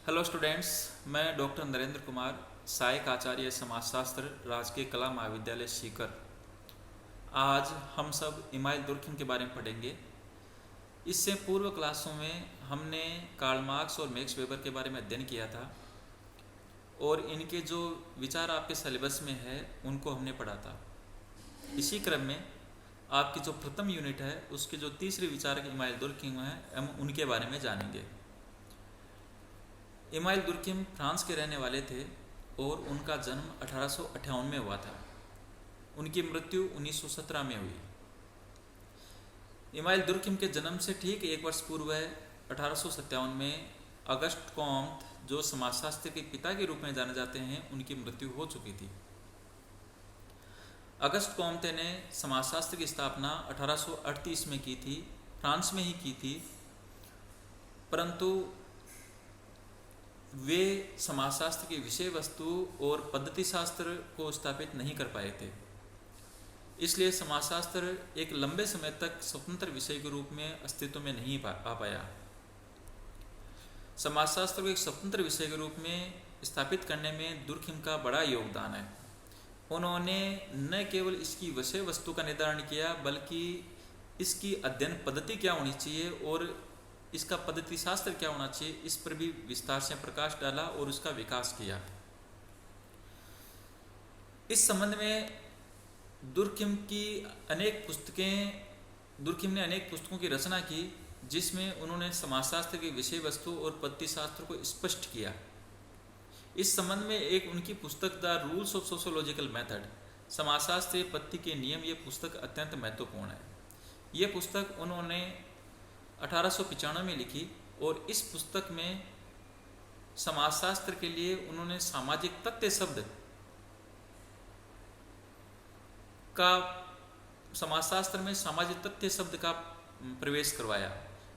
Hello students, मैं doctor Narendra Kumar, सहायक आचार्य समाजशास्त्र, राजकीय कला महाविद्यालय सीकर। आज हम सब इमाइल दुर्खिम के बारे में पढ़ेंगे। इससे पूर्व क्लासों में हमने कार्ल मार्क्स और मैक्स वेबर के बारे में अध्ययन किया था और इनके जो विचार आपके सिलेबस में है उनको हमने पढ़ा था। इसी क्रम में आपकी जो प्रथम यूनिट है उसके जो तीसरे विचारक इमाइल दुर्खिम हैं, हम उनके बारे में जानेंगे। इमाइल दुर्खिम फ्रांस के रहने वाले थे और उनका जन्म 1858 में हुआ था। उनकी मृत्यु 1917 में हुई। इमाइल दुर्खिम के जन्म से ठीक एक वर्ष पूर्व 1857 में अगस्ट कॉम्ट, जो समाजशास्त्र के पिता के रूप में जाने जाते हैं, उनकी मृत्यु हो चुकी थी। अगस्ट कॉम्टे ने समाजशास्त्र की स्थापना 1838 में की थी, फ्रांस में ही की थी, परंतु वे समाजशास्त्र की विषय वस्तु और पद्धति शास्त्र को स्थापित नहीं कर पाए थे। इसलिए समाजशास्त्र एक लंबे समय तक स्वतंत्र विषय के रूप में अस्तित्व में नहीं आ पाया। समाजशास्त्र को एक स्वतंत्र विषय के रूप में स्थापित करने में दुर्खिम का बड़ा योगदान है। उन्होंने न केवल इसकी विषय वस्तु का निर्धारण किया, बल्कि इसकी अध्ययन पद्धति क्या होनी चाहिए और इसका पद्धति शास्त्र क्या होना चाहिए, इस पर भी विस्तार से प्रकाश डाला और उसका विकास किया। इस संबंध में दुर्खिम ने अनेक पुस्तकों की रचना की, जिसमें उन्होंने समाजशास्त्र की विषय वस्तु और पद्धति शास्त्र को स्पष्ट किया। इस संबंध में एक उनकी पुस्तक the rules of sociological method, समाजशास्त्रीय पद्धति के नियम, ये पुस्तक अत्यंत महत्वपूर्ण है। ये पुस्तक उन्होंने 1895 में लिखी और इस पुस्तक में समाजशास्त्र के लिए उन्होंने सामाजिक तथ्य शब्द का, समाजशास्त्र में सामाजिक तथ्य शब्द का प्रवेश करवाया।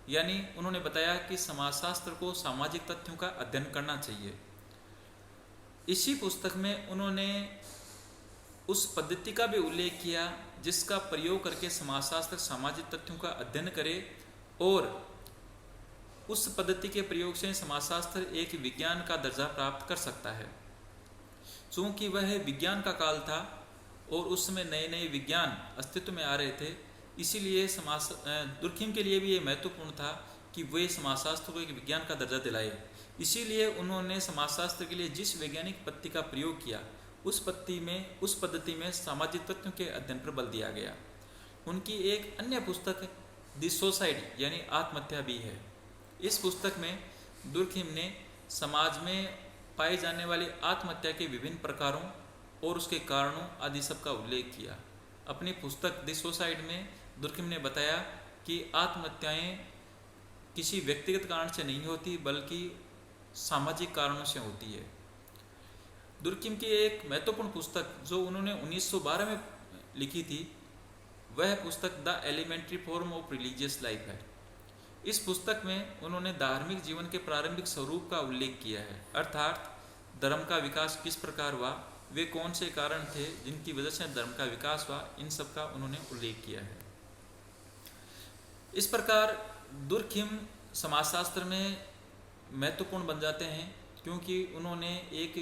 यानी उन्होंने बताया कि समाजशास्त्र को सामाजिक तथ्यों का अध्ययन करना चाहिए। इसी पुस्तक में उन्होंने उस पद्धति का भी उल्लेख किया जिसका प्रयोग करके समाजशास्त्र सामाजिक तथ्यों का अध्ययन करे और उस पद्धति के प्रयोग से समाजशास्त्र एक विज्ञान का दर्जा प्राप्त कर सकता है। चूँकि वह विज्ञान का काल था और उस समय नए नए विज्ञान अस्तित्व में आ रहे थे, इसीलिए दुर्खिम के लिए भी ये महत्वपूर्ण था कि वे समाजशास्त्र को एक विज्ञान का दर्जा दिलाए। इसीलिए उन्होंने समाजशास्त्र के लिए जिस वैज्ञानिक पद्धति का प्रयोग किया, उस पद्धति में सामाजिक तथ्यों के अध्ययन पर बल दिया गया। उनकी एक अन्य पुस्तक द सुसाइड यानी आत्महत्या भी है। इस पुस्तक में दुर्खिम ने समाज में पाए जाने वाली आत्महत्या के विभिन्न प्रकारों और उसके कारणों आदि सब का उल्लेख किया। अपनी पुस्तक द सुसाइड में दुर्खिम ने बताया कि आत्महत्याएं किसी व्यक्तिगत कारण से नहीं होती, बल्कि सामाजिक कारणों से होती है। दुर्खिम की एक महत्वपूर्ण पुस्तक जो उन्होंने 1912 में लिखी थी, वह पुस्तक the elementary form of religious life है। इस पुस्तक में उन्होंने धार्मिक जीवन के प्रारंभिक स्वरूप का उल्लेख किया है, अर्थात धर्म का विकास किस प्रकार हुआ, वे कौन से कारण थे जिनकी वजह से धर्म का विकास हुआ, इन सब का उन्होंने उल्लेख किया है। इस प्रकार दुर्खिम समाजशास्त्र में महत्वपूर्ण बन जाते हैं, क्योंकि उन्होंने एक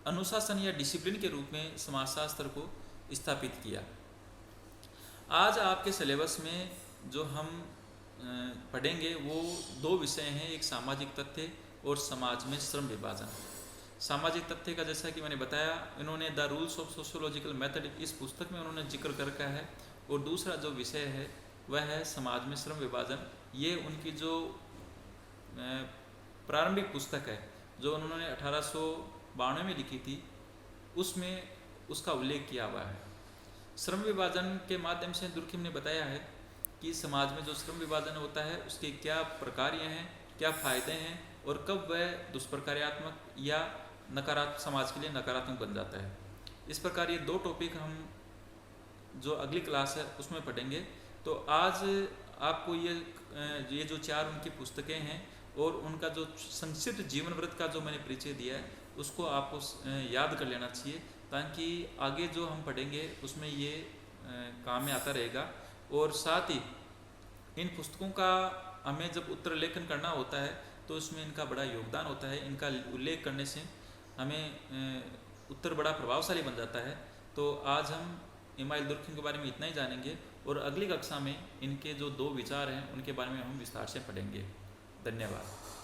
अनुशासन या डिसिप्लिन के रूप में समाजशास्त्र को स्थापित किया। आज आपके सिलेबस में जो हम पढ़ेंगे वो दो विषय हैं, एक सामाजिक तथ्य और समाज में श्रम विभाजन। सामाजिक तथ्य का जैसा कि मैंने बताया, इन्होंने the rules of sociological method इस पुस्तक में उन्होंने जिक्र कर रखा है, और दूसरा जो विषय है वह है समाज में श्रम विभाजन। ये उनकी जो प्रारंभिक पुस्तक है जो उन्होंने 1892 में लिखी थी, उसमें उसका उल्लेख किया हुआ है। श्रम विभाजन के माध्यम से दुर्खिम ने बताया है कि समाज में जो श्रम विभाजन होता है उसके क्या प्रकार हैं, क्या फ़ायदे हैं और कब वह दुष्प्रकार्यात्मक या नकारात्मक, समाज के लिए नकारात्मक बन जाता है। इस प्रकार ये दो टॉपिक हम जो अगली क्लास है उसमें पढ़ेंगे। तो आज आपको ये जो चार उनकी पुस्तकें हैं और उनका जो संक्षिप्त जीवन वृत्त का जो मैंने परिचय दिया है उसको आपको याद कर लेना चाहिए, ताकि आगे जो हम पढ़ेंगे उसमें ये काम में आता रहेगा। और साथ ही इन पुस्तकों का हमें जब उत्तर लेखन करना होता है तो उसमें इनका बड़ा योगदान होता है। इनका उल्लेख करने से हमें उत्तर बड़ा प्रभावशाली बन जाता है। तो आज हम इमाइल दुर्कheim के बारे में इतना ही जानेंगे और अगली कक्षा में इनके जो 2 विचार हैं उनके बारे में हम विस्तार से पढ़ेंगे। धन्यवाद।